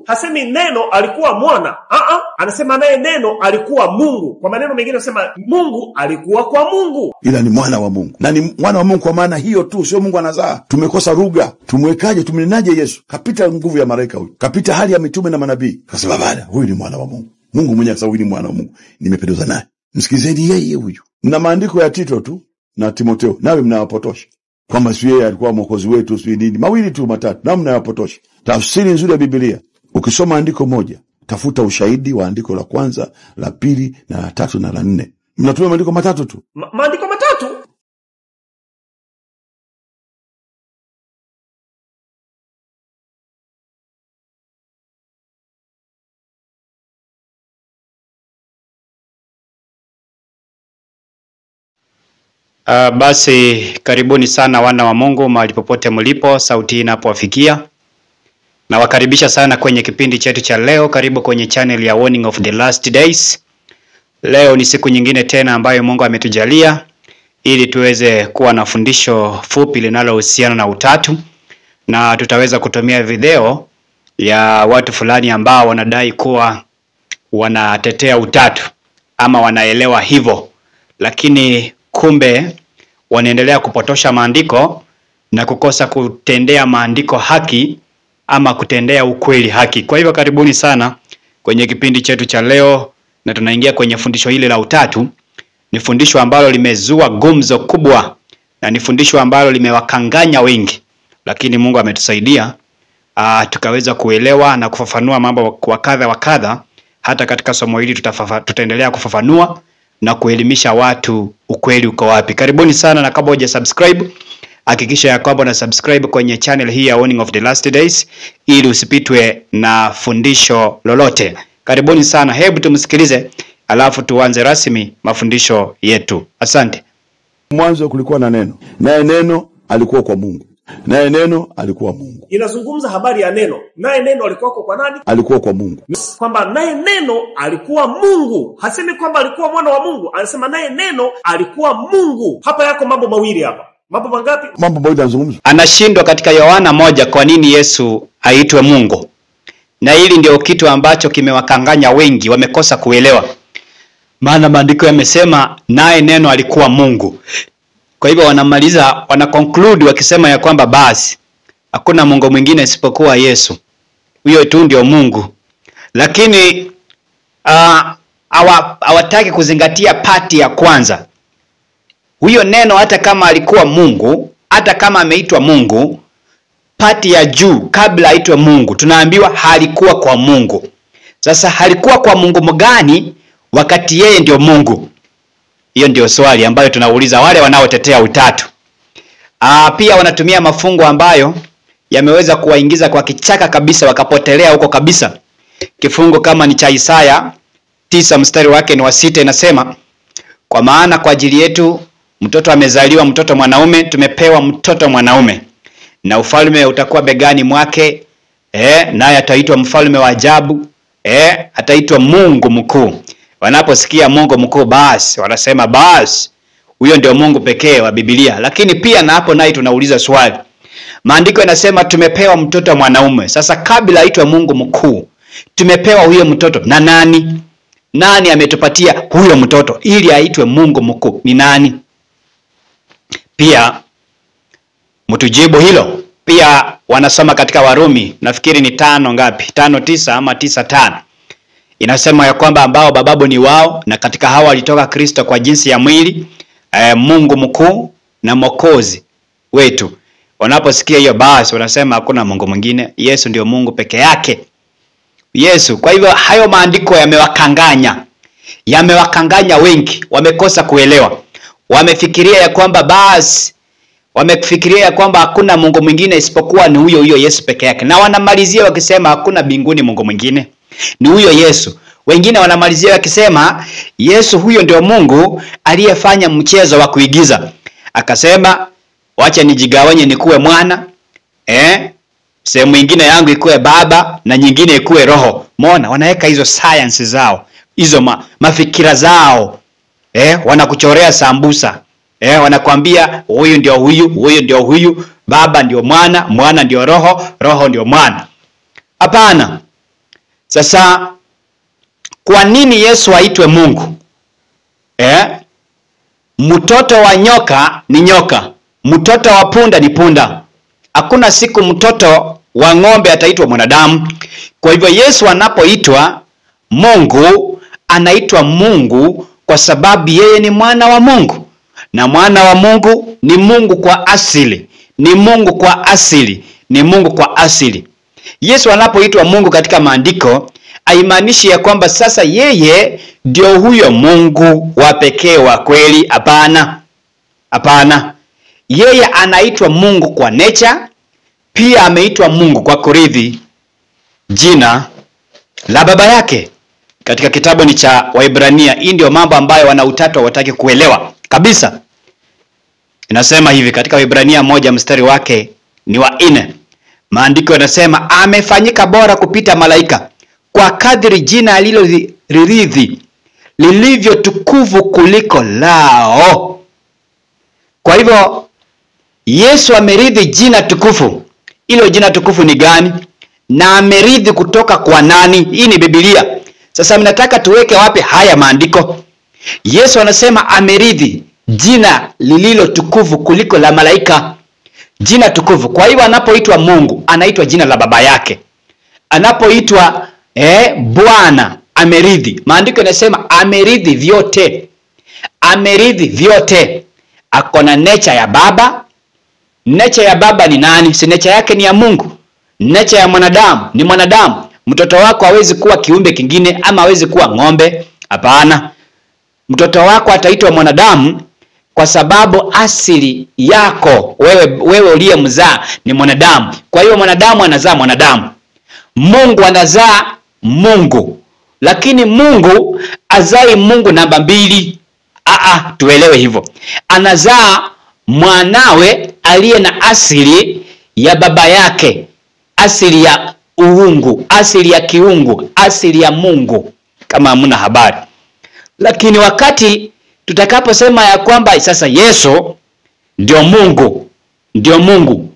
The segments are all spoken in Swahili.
Hasemi neno alikuwa mwana. Anasema naye neno alikuwa Mungu. Kwa maneno mengine anasema Mungu alikuwa kwa Mungu. Ila ni mwana wa Mungu. Na ni mwana wa Mungu kwa maana hiyo tu, sio Mungu anazaa. Tumekosa lugha. Tumwekaje, tumnenaje Yesu? Kapita nguvu ya malaika huyu. Kapita hali ya mitume na manabii. Kasema bana, huyu ni mwana wa Mungu. Mungu mwenyewe akasema huyu ni mwana wa Mungu. Nimependezwa naye. Msikizeni yeye huyu. Mna maandiko ya Tito tu na Timotheo. Nawe mnawapotosha. Kwamba si yeye alikuwa mwokozi wetu, si nini. Mawili tu matatu. Na mnawapotosha. Tafsiri nzuri ya Biblia. Ukisoma andiko moja, tafuta ushahidi wa andiko la kwanza, la pili, na la tatu na la nne. Mnatumia maandiko matatu tu. Maandiko matatu? Basi karibuni sana wana wa Mungu mahali popote mlipo sauti inapowafikia. Na wakaribisha sana kwenye kipindi chetu cha leo. Karibu kwenye channel ya Warning of the Last Days. Leo ni siku nyingine tena ambayo Mungu ametujalia ili tuweze kuwa na fundisho fupi linalohusiana na utatu, na tutaweza kutumia video ya watu fulani ambao wanadai kuwa wanatetea utatu ama wanaelewa hivyo, lakini kumbe wanaendelea kupotosha maandiko na kukosa kutendea maandiko haki ama kutendea ukweli haki. Kwa hivyo karibuni sana kwenye kipindi chetu cha leo, na tunaingia kwenye fundisho hili la utatu. Ni fundisho ambalo limezua gumzo kubwa na ni fundisho ambalo limewakanganya wengi, lakini Mungu ametusaidia tukaweza kuelewa na kufafanua mambo kwa kadha wa kadha. Hata katika somo hili tutaendelea kufafanua na kuelimisha watu ukweli uko wapi. Karibuni sana, na kabla huja subscribe, hakikisha ya kwamba una subscribe kwenye channel hii ya Warning of the Last Days ili usipitwe na fundisho lolote. Karibuni sana, hebu tumsikilize alafu tuanze rasmi mafundisho yetu. Asante. Mwanzo kulikuwa na neno, naye neno alikuwa kwa Mungu, naye neno alikuwa Mungu. Inazungumza habari ya neno. Naye neno alikuwa kwa nani? Alikuwa kwa Mungu. Kwamba naye neno alikuwa Mungu. Hasemi kwamba alikuwa mwana wa Mungu. Anasema naye neno alikuwa Mungu. Hapa yako mambo mawili hapa. Mambo mangapi? Mambo mawili yanazungumzwa. Anashindwa katika Yohana 1 kwa nini Yesu aitwe Mungu. Na hili ndio kitu ambacho kimewakanganya wengi, wamekosa kuelewa. Maana maandiko yamesema naye neno alikuwa Mungu. Kwa hivyo wanamaliza, conclude wakisema ya kwamba basi hakuna Mungu mwingine isipokuwa Yesu. Huyo tu ndio Mungu. Lakini hawataki kuzingatia pati ya kwanza. Huyo neno hata kama alikuwa Mungu, hata kama ameitwa Mungu, pati ya juu kabla aitwe Mungu, tunaambiwa halikuwa kwa Mungu. Sasa halikuwa kwa Mungu mgani wakati yeye ndio Mungu? Hiyo ndio swali ambayo tunauliza wale wanaotetea utatu. Pia wanatumia mafungo ambayo yameweza kuwaingiza kwa kichaka kabisa, wakapotelea huko kabisa. Kifungo kama ni cha Isaya 9 mstari wake ni wa 6, inasema kwa maana kwa ajili yetu mtoto amezaliwa, mtoto mwanaume tumepewa mtoto mwanaume, na ufalme utakuwa begani mwake, naye ataitwa mfalme wa ajabu, ataitwa Mungu mkuu. Wanaposikia Mungu mkuu, basi wanasema basi huyo ndio Mungu pekee wa Biblia. Lakini pia na hapo naye tunauliza swali. Maandiko yanasema tumepewa mtoto mwanaume. Sasa kabla aitwe Mungu mkuu, tumepewa huyo mtoto na nani? Nani ametupatia huyo mtoto ili aitwe Mungu mkuu? Ni nani? Pia mtujibu hilo. Pia wanasoma katika Warumi, nafikiri ni 5:9 ama 9:5. Inasema ya kwamba ambao bababu ni wao, na katika hao alitoka Kristo kwa jinsi ya mwili, Mungu mkuu na mwokozi wetu. Wanaposikia hiyo basi wanasema hakuna Mungu mwingine, Yesu ndio Mungu peke yake. Yesu. Kwa hivyo hayo maandiko yamewakanganya wengi, wamekosa kuelewa. Wamefikiria ya kwamba hakuna Mungu mwingine isipokuwa ni huyo Yesu peke yake. Na wanamalizia wakisema hakuna mbinguni Mungu mwingine, ni huyo Yesu. Wengine wanamalizia wakisema Yesu huyo ndio Mungu aliyefanya mchezo wa kuigiza. Akasema wacha nijigawanye nikuwe mwana, sehemu nyingine yangu ikuwe baba na nyingine ikuwe roho. Umeona, wanaweka hizo science zao, hizo mafikira zao. Wanakuchorea sambusa. Wanakuambia huyu ndio huyu, baba ndio mwana, mwana ndio roho, roho ndio mwana. Hapana. Sasa kwa nini Yesu aitwe Mungu? Mtoto wa nyoka ni nyoka, mtoto wa punda ni punda. Hakuna siku mtoto wa ng'ombe ataitwa mwanadamu. Kwa hivyo Yesu anapoitwa Mungu, anaitwa Mungu kwa sababu yeye ni mwana wa Mungu. Na mwana wa Mungu ni Mungu kwa asili. Ni Mungu kwa asili. Ni Mungu kwa asili. Yesu anapoitwa Mungu katika maandiko, haimaanishi ya kwamba sasa yeye ndio huyo Mungu wa pekee wa kweli. Hapana. Hapana. Yeye anaitwa Mungu kwa nature, pia ameitwa Mungu kwa kurithi jina la baba yake. Katika kitabu ni cha Waebrania, hii ndio mambo ambayo wana utatu hawataki kuelewa kabisa. Inasema hivi katika Waebrania 1 mstari wake ni wa 4. Maandiko yanasema amefanyika bora kupita malaika kwa kadri jina alilorithi lilivyo tukufu kuliko lao. Kwa hivyo Yesu amerithi jina tukufu. Hilo jina tukufu ni gani? Na amerithi kutoka kwa nani? Hii ni Biblia. Sasa mnataka tuweke wapi haya maandiko? Yesu anasema amerithi jina lililo tukufu kuliko la malaika. Jina tukufu. Kwa hivyo anapoitwa Mungu, anaitwa jina la baba yake. Anapoitwa Bwana, amerithi. Maandiko yanasema amerithi vyote. Amerithi vyote. Akona nature ya baba. Nature ya baba ni nani? Si nature yake ni ya Mungu. Nature ya mwanadamu ni mwanadamu. Mtoto wako hawezi kuwa kiumbe kingine ama hawezi kuwa ng'ombe. Hapana. Mtoto wako ataitwa mwanadamu kwa sababu asili yako wewe uliyemzaa ni mwanadamu. Kwa hiyo mwanadamu anazaa mwanadamu. Mungu anazaa Mungu. Lakini Mungu azai Mungu namba 2. Tuelewe hivyo. Anazaa mwanawe aliye na asili ya baba yake, asili ya uungu, asili ya kiungu, asili ya Mungu, kama hamna habari. Lakini wakati tutakaposema ya kwamba sasa Yesu ndio Mungu, ndio Mungu,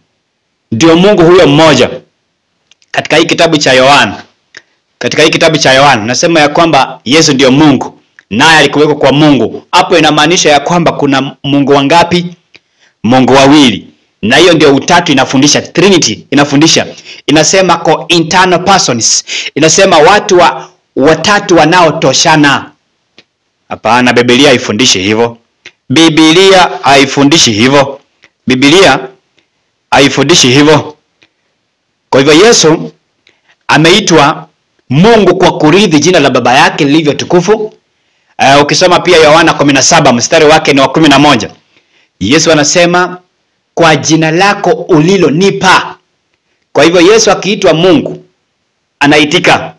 ndio Mungu huyo mmoja, katika hii kitabu cha Yohana, nasema ya kwamba Yesu ndio Mungu, naye alikuweko kwa Mungu. Hapo inamaanisha ya kwamba kuna Mungu wangapi? Mungu wawili. Na hiyo ndio utatu inafundisha, Trinity inafundisha. Inasema co-internal persons. Inasema watu watatu wanaotoshana. Hapana, Biblia haifundishi hivyo. Biblia haifundishi hivyo. Biblia haifundishi hivyo. Kwa hivyo Yesu ameitwa Mungu kwa kurithi jina la baba yake lilivyo tukufu. Ukisoma pia Yohana 17 mstari wake ni wa 11. Yesu anasema kwa jina lako ulilonipa. Kwa hivyo Yesu akiitwa Mungu anaitika.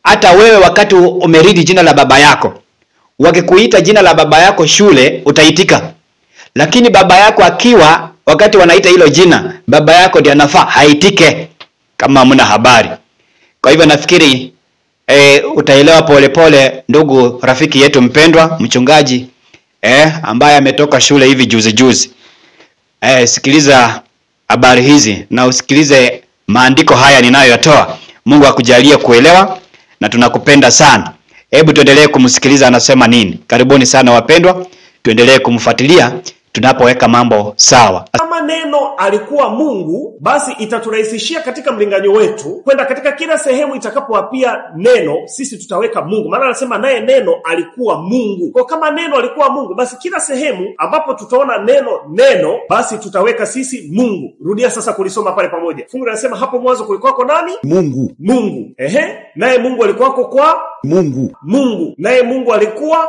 Hata wewe wakati umerithi jina la baba yako, wakikuita jina la baba yako shule utaitika. Lakini baba yako akiwa, wakati wanaita hilo jina, baba yako ndiye anafaa haitike, kama hamna habari. Kwa hivyo nafikiri utaelewa pole ndugu rafiki yetu mpendwa mchungaji ambaye ametoka shule hivi juzi. Sikiliza habari hizi na usikilize maandiko haya ninayoyatoa. Mungu akujalie kuelewa na tunakupenda sana. Hebu tuendelee kumsikiliza anasema nini. Karibuni sana wapendwa, tuendelee kumfuatilia tunapoweka mambo sawa. Kama neno alikuwa Mungu, basi itaturahisishia katika mlinganyo wetu kwenda katika kila sehemu itakapoapia neno, sisi tutaweka Mungu. Maana anasema naye neno alikuwa Mungu. Kwa kama neno alikuwa Mungu, basi kila sehemu ambapo tutaona neno, basi tutaweka sisi Mungu. Rudia sasa kulisoma pale pamoja. Fungu linasema hapo mwanzo kulikuwako nani? Mungu. Naye Mungu alikuwako kwa Mungu. Naye Mungu alikuwa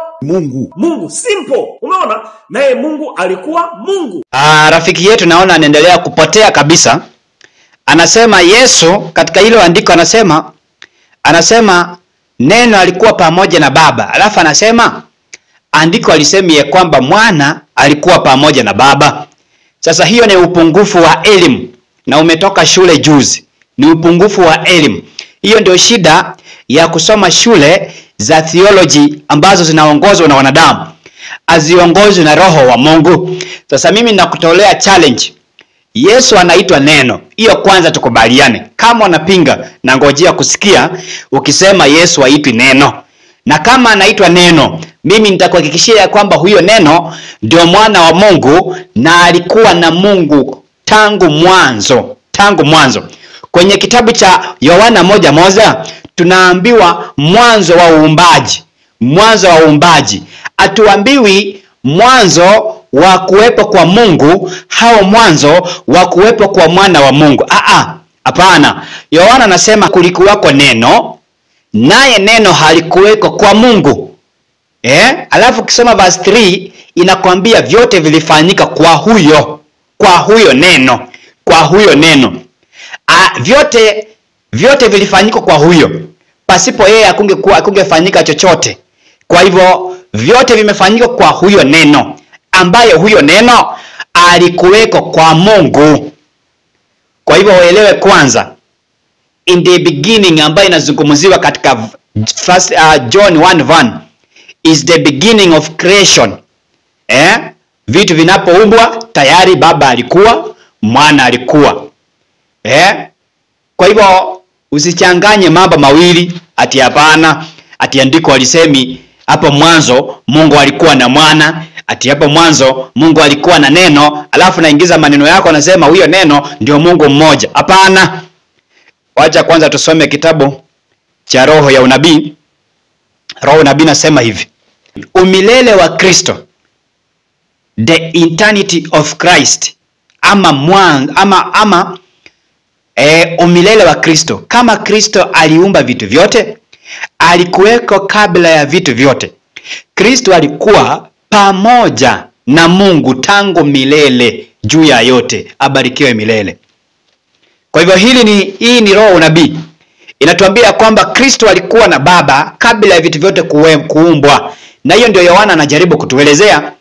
Mungu. Simple. Umeona? Naye Mungu alikuwa Mungu. Rafiki yetu naona anaendelea kupotea kabisa. Anasema Yesu katika hilo andiko anasema neno alikuwa pamoja na Baba. Alafu anasema andiko alisema ya kwamba mwana alikuwa pamoja na Baba. Sasa hiyo ni upungufu wa elimu, na umetoka shule juzi. Ni upungufu wa elimu. Hiyo ndio shida ya kusoma shule za theology ambazo zinaongozwa na wanadamu, aziongozwe na Roho wa Mungu. Sasa mimi nakutolea challenge Yesu anaitwa neno. Hiyo kwanza tukubaliane. Kama unapinga, na ngojea kusikia ukisema Yesu haitwi neno. Na kama anaitwa neno, mimi nitakuhakikishia ya kwamba huyo neno ndio mwana wa Mungu na alikuwa na Mungu tangu mwanzo. Tangu mwanzo. Kwenye kitabu cha Yohana 1:1 tunaambiwa mwanzo wa uumbaji. Mwanzo wa uumbaji. Hatuambiwi mwanzo wa kuwepo kwa Mungu au mwanzo wa kuwepo kwa mwana wa Mungu. Hapana. Yohana anasema kulikuwako neno, naye neno halikuweko kwa Mungu. Alafu ukisoma verse 3 inakwambia vyote vilifanyika kwa huyo neno. Kwa huyo neno. Vyote vilifanyika kwa huyo. Pasipo yeye hakungefanyika chochote. Kwa hivyo vyote vimefanyika kwa huyo neno, ambaye huyo neno alikuweko kwa Mungu. Kwa hivyo uelewe kwanza, in the beginning ambayo inazungumziwa katika John 1:1 is the beginning of creation. Vitu vinapoumbwa tayari baba alikuwa, mwana alikuwa. Kwa hivyo usichanganye mambo mawili ati hapana, ati andiko alisemi hapo mwanzo Mungu alikuwa na mwana, ati hapo mwanzo Mungu alikuwa na neno, alafu naingiza maneno yako nasema huyo neno ndio Mungu mmoja. Hapana. Wacha kwanza tusome kitabu cha Roho ya Unabii. Roho ya Unabii nasema hivi. Umilele wa Kristo, the eternity of Christ, umilele wa Kristo. Kama Kristo aliumba vitu vyote, alikuweko kabla ya vitu vyote. Kristo alikuwa pamoja na Mungu tangu milele juu ya yote. Abarikiwe milele. Kwa hivyo hii ni Roho Unabii. Inatuambia kwamba Kristo alikuwa na Baba kabla ya vitu vyote kuumbwa. Na hiyo ndio Yohana anajaribu kutuelezea.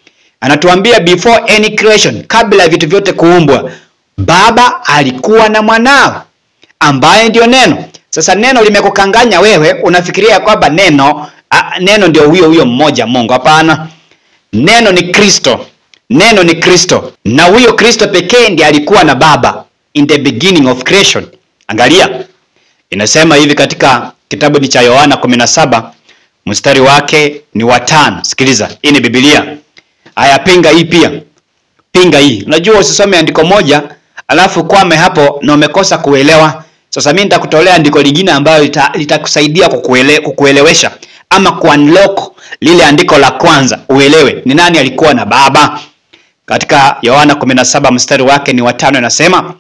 Anatuambia before any creation, kabla ya vitu vyote kuumbwa, Baba alikuwa na mwanawe ambaye ndio neno. Sasa neno limekukanganya wewe, unafikiria kwamba neno ndio huyo mmoja Mungu. Hapana. Neno ni Kristo. Neno ni Kristo. Na huyo Kristo pekee ndiye alikuwa na Baba in the beginning of creation. Angalia. Inasema hivi katika kitabu ni cha Yohana 17 mstari wake ni wa 5. Sikiliza. Hii ni Biblia. Haya, pinga hii pia. Pinga hii. Unajua usisome andiko moja alafu kwame hapo na umekosa kuelewa. Sasa mimi nitakutolea andiko lingine ambayo litakusaidia kukuelewesha ama kuunlock lile andiko la kwanza uelewe ni nani alikuwa na Baba. Katika Yohana 17 mstari wake ni wa 5 inasema,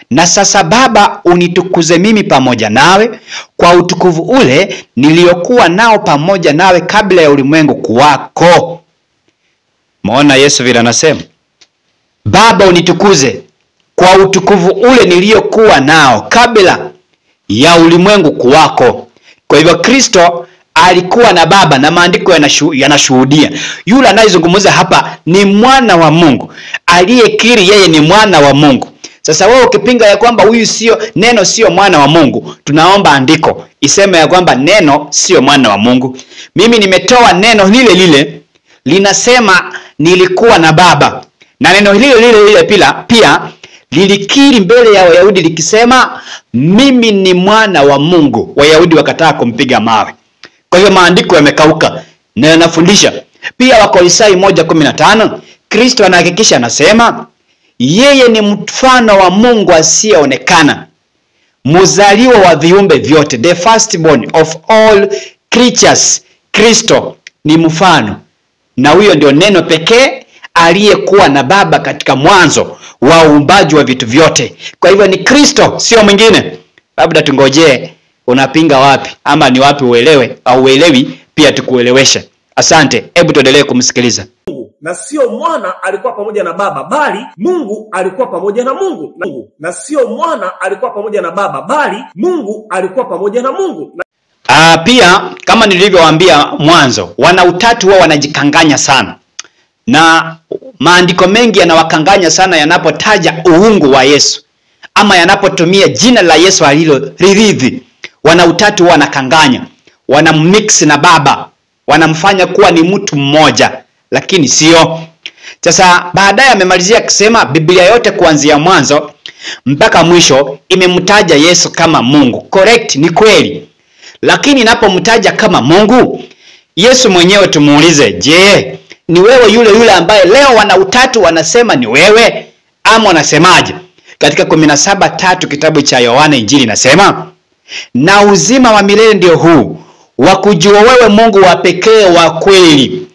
na sasa Baba unitukuze mimi pamoja nawe kwa utukufu ule niliokuwa nao pamoja nawe kabla ya ulimwengu kuwako. Muona Yesu vile anasema, Baba unitukuze kwa utukufu ule niliokuwa nao kabla ya ulimwengu kuwako. Kwa hivyo Kristo alikuwa na Baba na maandiko yanashuhudia. Yule anayezungumza hapa ni mwana wa Mungu, aliyekiri yeye ni mwana wa Mungu. Sasa wewe ukipinga ya kwamba huyu neno sio mwana wa Mungu, tunaomba andiko iseme ya kwamba neno sio mwana wa Mungu. Mimi nimetoa neno lile linasema nilikuwa na Baba. Na neno lile pia lilikiri mbele ya Wayahudi likisema mimi ni mwana wa Mungu. Wayahudi wakataa kumpiga mawe. Kwa hiyo maandiko yamekauka na yanafundisha. Pia Wakolosai 1:15 Kristo anahakikisha anasema yeye ni mfano wa Mungu asiyeonekana, mzaliwa wa viumbe vyote, the firstborn of all creatures. Kristo ni mfano, na huyo ndio neno pekee aliyekuwa na Baba katika mwanzo wa uumbaji wa vitu vyote. Kwa hivyo ni Kristo, sio mwingine. Labda tungojee unapinga wapi ama ni wapi uelewe au uelewi pia tukueleweshe. Asante. Hebu tuendelee kumsikiliza. Na sio mwana alikuwa pamoja na Baba, bali Mungu alikuwa pamoja na Mungu. Na sio mwana alikuwa pamoja na Baba, bali Mungu alikuwa pamoja na Mungu. Pia kama nilivyowaambia mwanzo, wana utatu wao wanajikanganya sana. Na maandiko mengi yanawakanganya sana yanapotaja uungu wa Yesu ama yanapotumia jina la Yesu alilorithi. Wana utatu wanakanganya, wanamix na Baba, wanamfanya kuwa ni mtu mmoja, lakini sio. Sasa baadaye amemalizia kusema Biblia yote kuanzia mwanzo mpaka mwisho imemtaja Yesu kama Mungu. Correct, ni kweli. Lakini inapomtaja kama Mungu, Yesu mwenyewe tumuulize, je, ni wewe yule ambaye leo wana utatu wanasema ni wewe, ama wanasemaje? Katika 17:3 kitabu cha Yohana Injili nasema, na uzima wa milele ndio huu, wa kujua wewe Mungu wa pekee wa kweli.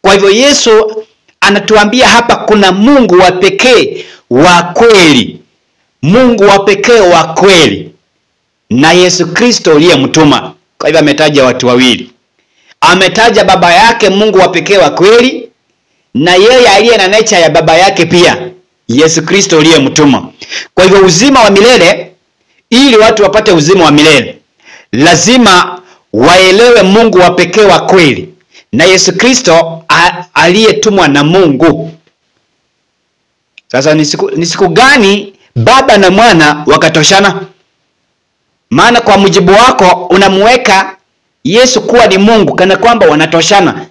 Kwa hivyo Yesu anatuambia hapa kuna Mungu wa pekee wa kweli. Mungu wa pekee wa kweli na Yesu Kristo aliyemtuma. Kwa hivyo ametaja watu wawili. Ametaja baba yake Mungu wa pekee wa kweli, na yeye aliye na nature ya baba yake pia, Yesu Kristo aliyemtuma. Kwa hivyo uzima wa milele, ili watu wapate uzima wa milele, lazima waelewe Mungu wa pekee wa kweli na Yesu Kristo aliyetumwa na Mungu. Sasa ni siku gani baba na mwana wakatoshana? Maana kwa mujibu wako unamuweka Yesu kuwa ni Mungu kana kwamba wanatoshana.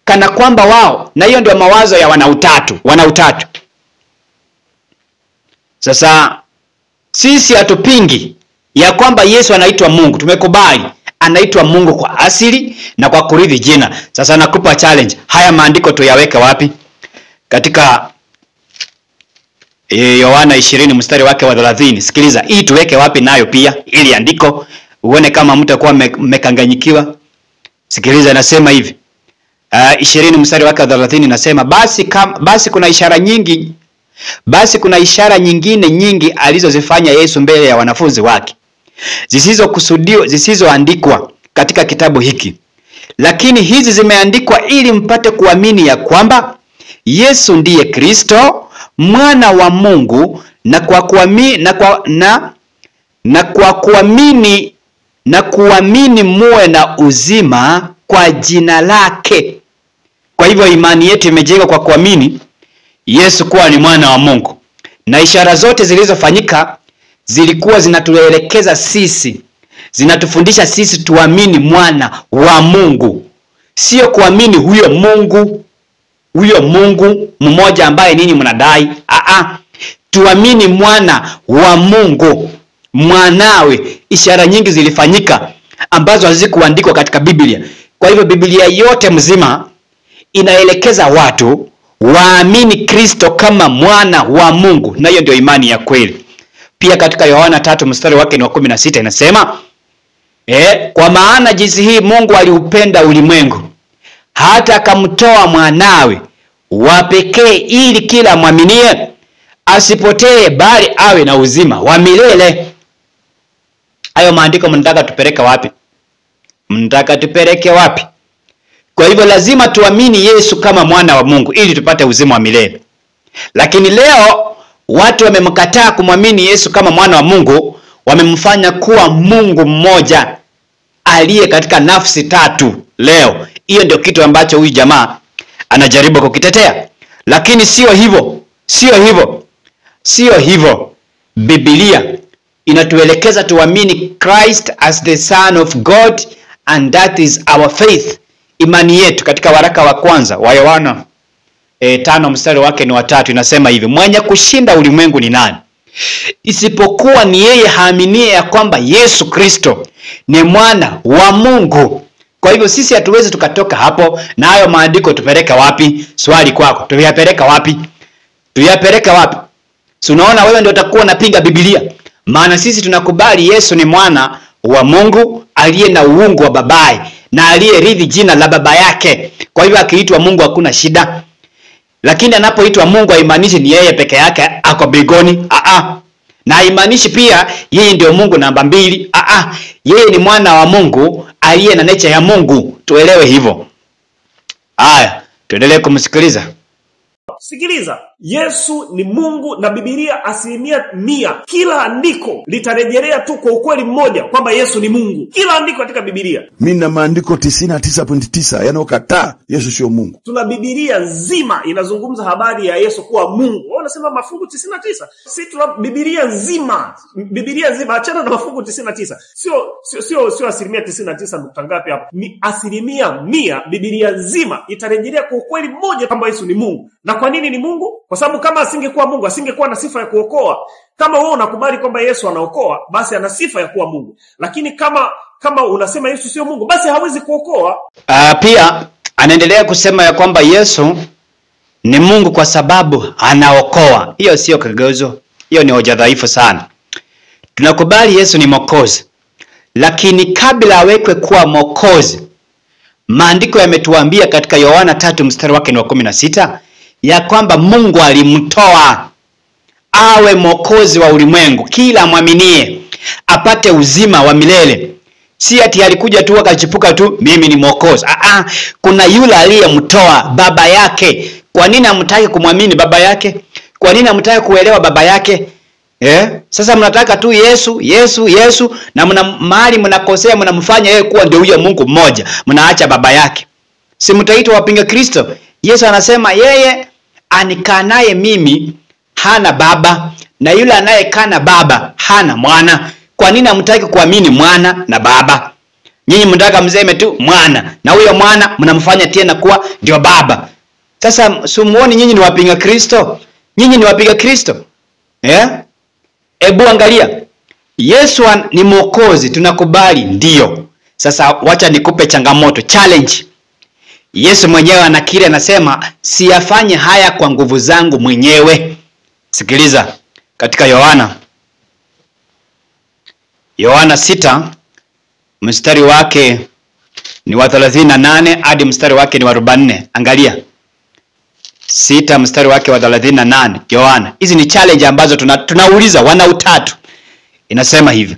Kana kwamba wao, na hiyo ndio mawazo ya wanautatu. Sasa sisi hatupingi ya kwamba Yesu anaitwa Mungu. Tumekubali anaitwa Mungu kwa asili na kwa kurithi jina. Sasa nakupa challenge. Haya maandiko tuyaweke wapi? Katika Yohana 20 mstari wake wa 30. Sikiliza, hii tuweke wapi nayo pia ili andiko uone kama mtakuwa mmekanganyikiwa. Sikiliza, nasema hivi. 20 mstari wake wa 30 nasema, basi kuna ishara nyingine nyingi alizozifanya Yesu mbele ya wanafunzi wake, zisizoandikwa katika kitabu hiki. Lakini hizi zimeandikwa ili mpate kuamini ya kwamba Yesu ndiye Kristo, mwana wa Mungu, na kwa kuamini muwe na uzima kwa jina lake. Kwa hivyo imani yetu imejengwa kwa kuamini Yesu kuwa ni mwana wa Mungu. Na ishara zote zilizofanyika zilikuwa zinatuelekeza sisi, zinatufundisha sisi tuamini mwana wa Mungu. Sio kuamini huyo Mungu mmoja ambaye ninyi mnadai. Tuamini mwana wa Mungu, mwanawe. Ishara nyingi zilifanyika ambazo hazikuandikwa katika Biblia. Kwa hivyo Biblia yote mzima inaelekeza watu waamini Kristo kama mwana wa Mungu, na hiyo ndio imani ya kweli. Pia katika Yohana 3 mstari wake ni wa 16 inasema, kwa maana jinsi hii Mungu aliupenda ulimwengu hata akamtoa mwanawe wa pekee, ili kila mwaminie asipotee bali awe na uzima wa milele. Hayo maandiko mnataka tupeleke wapi? Kwa hivyo lazima tuamini Yesu kama mwana wa Mungu ili tupate uzima wa milele. Lakini leo watu wamemkataa kumwamini Yesu kama mwana wa Mungu, wamemfanya kuwa Mungu mmoja aliye katika nafsi tatu. Leo hiyo ndio kitu ambacho huyu jamaa anajaribu kukitetea. Lakini sio hivyo. Biblia inatuelekeza tuamini Christ as the Son of God, and that is our faith. Imani yetu katika waraka wa kwanza wa Yohana 5 mstari wake ni wa 3 inasema hivi, mwenye kushinda ulimwengu ni nani? Isipokuwa ni yeye haaminie ya kwamba Yesu Kristo ni mwana wa Mungu. Kwa hivyo sisi hatuwezi tukatoka hapo na hayo maandiko tupeleka wapi? Swali kwako, tuyapeleka wapi? Si unaona wewe ndio utakuwa unapinga Biblia. Maana sisi tunakubali Yesu ni mwana wa Mungu aliye na uungu wa babaye na aliyerithi jina la baba yake. Kwa hivyo akiitwa Mungu hakuna shida. Lakini anapoitwa Mungu haimaanishi ni yeye peke yake ako mbinguni. Na haimaanishi pia yeye ndio Mungu namba 2. Yeye ni mwana wa Mungu aliye na nature ya Mungu. Tuelewe hivyo. Haya, tuendelee kumsikiliza. Sikiliza, Yesu ni Mungu, na Biblia 100% kila andiko litarejelea tu kwa ukweli mmoja kwamba Yesu ni Mungu. Kila andiko katika Biblia. Mimi na maandiko 99.9 yanayokataa Yesu sio Mungu. Tuna Biblia nzima inazungumza habari ya Yesu kuwa Mungu. Wao wanasema mafungu 99. Sisi tuna Biblia nzima. Biblia nzima, achana na mafungu 99. Sio 99 nukta ngapi hapa. Ni 100%. Biblia nzima itarejelea kwa ukweli mmoja kwamba Yesu ni Mungu. Na kwa nini ni Mungu? Kwa sababu kama asingekuwa Mungu, asingekuwa na sifa ya kuokoa. Kama wewe unakubali kwamba Yesu anaokoa, basi ana sifa ya kuwa Mungu. Lakini kama unasema Yesu sio Mungu, basi hawezi kuokoa. Pia anaendelea kusema ya kwamba Yesu ni Mungu kwa sababu anaokoa. Hiyo sio kigezo. Hiyo ni hoja dhaifu sana. Tunakubali Yesu ni Mwokozi. Lakini kabla awekwe kuwa Mwokozi, maandiko yametuambia katika Yohana 3 mstari wake ni wa 16 ya kwamba Mungu alimtoa awe Mwokozi wa ulimwengu, kila mwaminie apate uzima wa milele. Si ati alikuja tu akachipuka tu mimi ni Mwokozi. Kuna yule aliyemtoa, baba yake. Kwa nini hamtaki kumwamini baba yake? Kwa nini hamtaki kuelewa baba yake? Sasa mnataka tu Yesu na mahali mnakosea, mnamfanya yeye kuwa ndio huyo Mungu mmoja. Mnaacha baba yake. Si mtaitwa wapinga Kristo? Yesu anasema yeye anikanaye mimi hana baba, na yule anayekana baba hana mwana. Kwa nini hamtaki kuamini mwana na baba? Nyinyi mnataka mseme tu mwana, na huyo mwana mnamfanya tena kuwa ndio baba. Sasa sumuoni nyinyi ni wapinga Kristo? Nyinyi ni wapinga Kristo? Ebu angalia. Yesu ni Mwokozi, tunakubali ndio. Sasa wacha nikupe changamoto, challenge. Yesu mwenyewe anakiri, anasema siyafanye haya kwa nguvu zangu mwenyewe. Sikiliza katika Yohana 6 mstari wake ni wa 38 hadi mstari wake ni wa 44. Angalia 6 mstari wake wa 38 Yohana. Hizi ni challenge ambazo tunauliza wana utatu. Inasema hivi: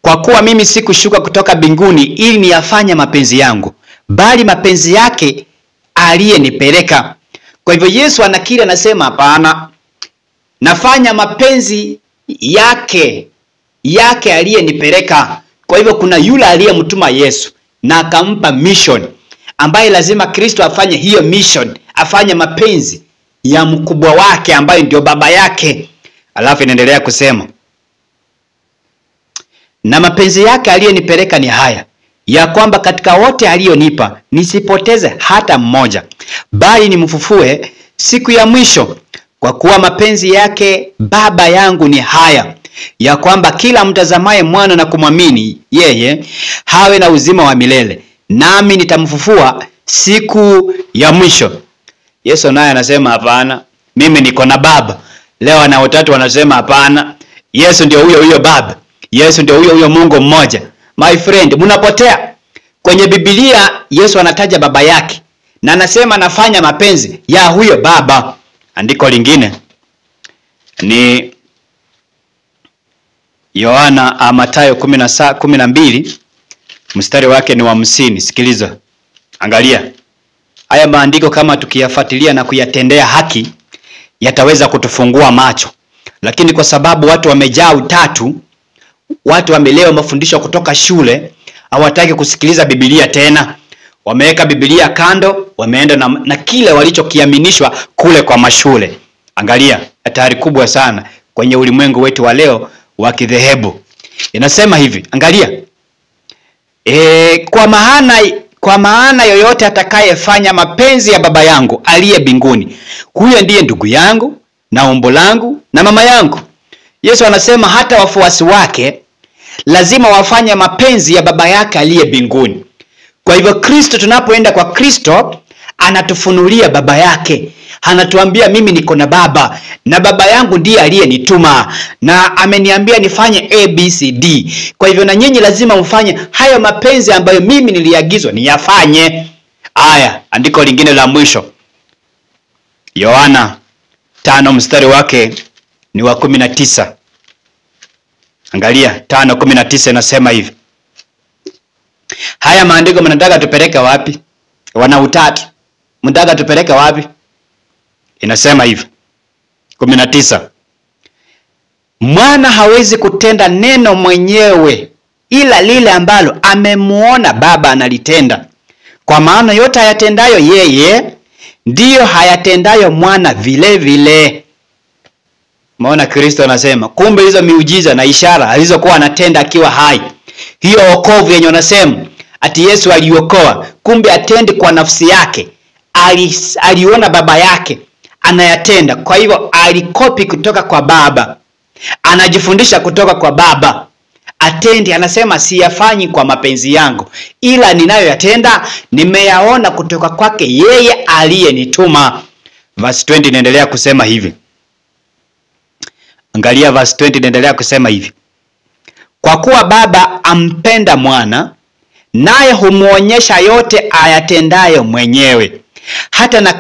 kwa kuwa mimi sikushuka kutoka mbinguni ili niyafanye mapenzi yangu, bali mapenzi yake aliyenipeleka. Kwa hivyo Yesu anakiri, anasema hapana, nafanya mapenzi yake aliyenipeleka. Kwa hivyo kuna yule aliyemtuma Yesu na akampa mission, ambaye lazima Kristo afanye hiyo mission, afanye mapenzi ya mkubwa wake ambaye ndio baba yake. Alafu inaendelea kusema, na mapenzi yake aliyenipeleka ni haya, ya kwamba katika wote aliyonipa nisipoteze hata mmoja, bali nimfufue siku ya mwisho. Kwa kuwa mapenzi yake baba yangu ni haya, ya kwamba kila mtazamaye mwana na kumwamini yeye hawe na uzima wa milele, nami nitamfufua siku ya mwisho. Yesu naye anasema hapana, mimi niko na baba. Leo na watatu wanasema hapana, Yesu ndio huyo baba, Yesu ndio huyo Mungu mmoja. My friend, mnapotea. Kwenye Biblia Yesu anataja baba yake na anasema nafanya mapenzi ya huyo baba. Andiko lingine ni Mathayo 12 mstari wake ni wa 50. Sikiliza. Angalia. Haya maandiko kama tukiyafuatilia na kuyatendea haki yataweza kutufungua macho. Lakini kwa sababu watu wamejaa utatu, watu wamelewa mafundisho kutoka shule, hawataki kusikiliza Biblia tena. Wameweka Biblia kando, wameenda na kile walichokiaminishwa kule kwa mashule. Angalia, hatari kubwa sana kwenye ulimwengu wetu wa leo wa kidhehebu. Inasema hivi, angalia. Kwa maana yoyote atakayefanya mapenzi ya baba yangu aliye mbinguni, huyo ndiye ndugu yangu na umbo langu na mama yangu. Yesu anasema hata wafuasi wake lazima wafanye mapenzi ya baba yake aliye mbinguni. Kwa hivyo Kristo, tunapoenda kwa Kristo, anatufunulia baba yake. Anatuambia mimi niko na baba, na baba yangu ndiye aliyenituma na ameniambia nifanye ABCD. Kwa hivyo na nyinyi lazima mfanye hayo mapenzi ambayo mimi niliagizwa niyafanye. Aya, andiko lingine la mwisho. Yohana 5 mstari wake ni wa 19. Angalia 5:19 inasema hivi. Haya maandiko mnataka tupeleke wapi? Wana utatu. Mnataka tupeleke wapi? Inasema hivi 19, mwana hawezi kutenda neno mwenyewe ila lile ambalo amemuona baba analitenda, kwa maana yote hayatendayo yeye ndiyo hayatendayo mwana vile vile. Maana Kristo anasema kumbe hizo miujiza na ishara alizokuwa anatenda akiwa hai, hiyo wokovu yenye anasema ati Yesu aliokoa, kumbe atendi kwa nafsi yake, aliona baba yake anayatenda. Kwa hivyo alikopi kutoka kwa baba, anajifundisha kutoka kwa baba. Atendi, anasema siyafanyi kwa mapenzi yangu, ila ninayoyatenda nimeyaona kutoka kwake yeye aliyenituma. Verse 20 inaendelea kusema hivi. Angalia verse 20 inaendelea kusema hivi. Kwa kuwa baba ampenda mwana, naye humuonyesha yote ayatendayo mwenyewe. Hata na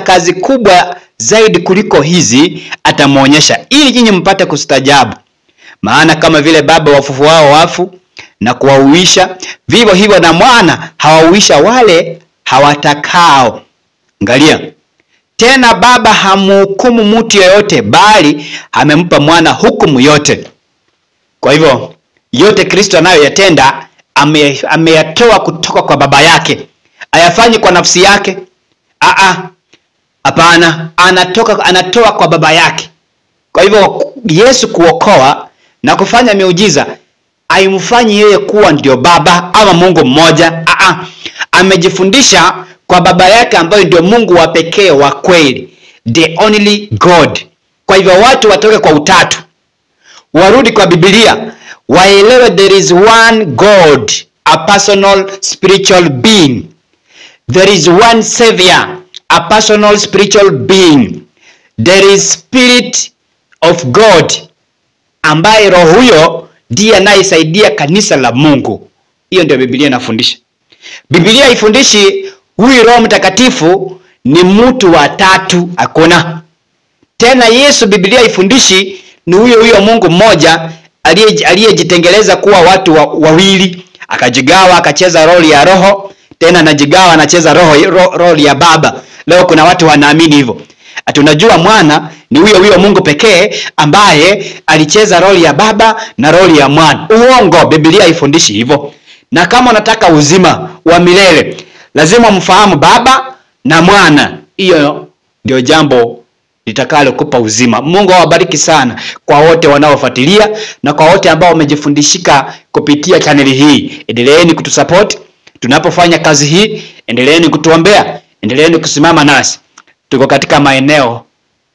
kazi kubwa zaidi kuliko hizi atamuonyesha, ili nyinyi mpate kustajabu. Maana kama vile baba wafufuao wafu na kuwahuisha, vivyo hivyo na mwana hawahuisha wale hawatakao. Angalia. Tena baba hamhukumu mtu yeyote, bali amempa mwana hukumu yote. Kwa hivyo yote Kristo anayoyatenda ameyatoa kutoka kwa baba yake. Hayafanyi kwa nafsi yake. Hapana, anatoa kwa baba yake. Kwa hivyo Yesu kuokoa na kufanya miujiza haimfanyi yeye kuwa ndio baba ama Mungu mmoja. Amejifundisha kwa baba yake ambaye ndio Mungu wa pekee wa kweli, the only God. Kwa hivyo watu watoke kwa utatu, warudi kwa Biblia, waelewe there is one God, a personal spiritual being. There is one Savior, a personal spiritual being. There is Spirit of God, ambaye roho huyo ndiye anayesaidia kanisa la Mungu. Hiyo ndio Biblia inafundisha. Biblia ifundishi huyu Roho Mtakatifu ni mtu wa tatu, hakuna. Tena Yesu Biblia ifundishi ni huyo Mungu mmoja aliyejitengeleza kuwa watu wawili, akajigawa, akacheza roli ya roho, tena anajigawa, anacheza roli ya baba. Leo kuna watu wanaamini hivyo. Tunajua mwana ni huyo Mungu pekee ambaye alicheza roli ya baba na roli ya mwana. Uongo, Biblia ifundishi hivyo. Na kama unataka uzima wa milele, lazima mfahamu baba na mwana. Hiyo ndio jambo litakalo kupa uzima. Mungu awabariki sana kwa wote wanaofuatilia na kwa wote ambao wamejifundishika kupitia chaneli hii. Endeleeni kutusupport tunapofanya kazi hii, endeleeni kutuombea, endeleeni kusimama nasi.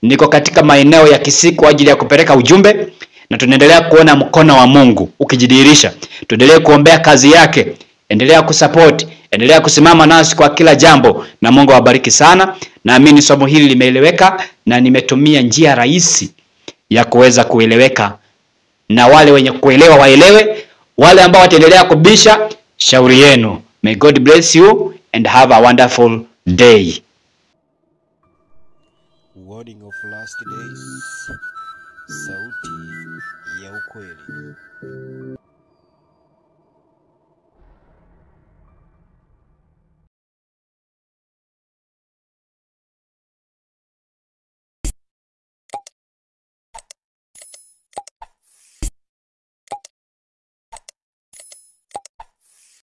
Niko katika maeneo ya Kisii kwa ajili ya kupeleka ujumbe, na tunaendelea kuona mkono wa Mungu ukijidhihirisha. Tuendelee kuombea kazi yake, endelea kusupport, endelea kusimama nasi kwa kila jambo, na Mungu awabariki sana. Naamini somo hili limeeleweka na nimetumia njia rahisi ya kuweza kueleweka, na wale wenye kuelewa waelewe, wale ambao wataendelea kubisha shauri yenu. May God bless you and have a wonderful day. Wording of last days, sauti ya ukweli.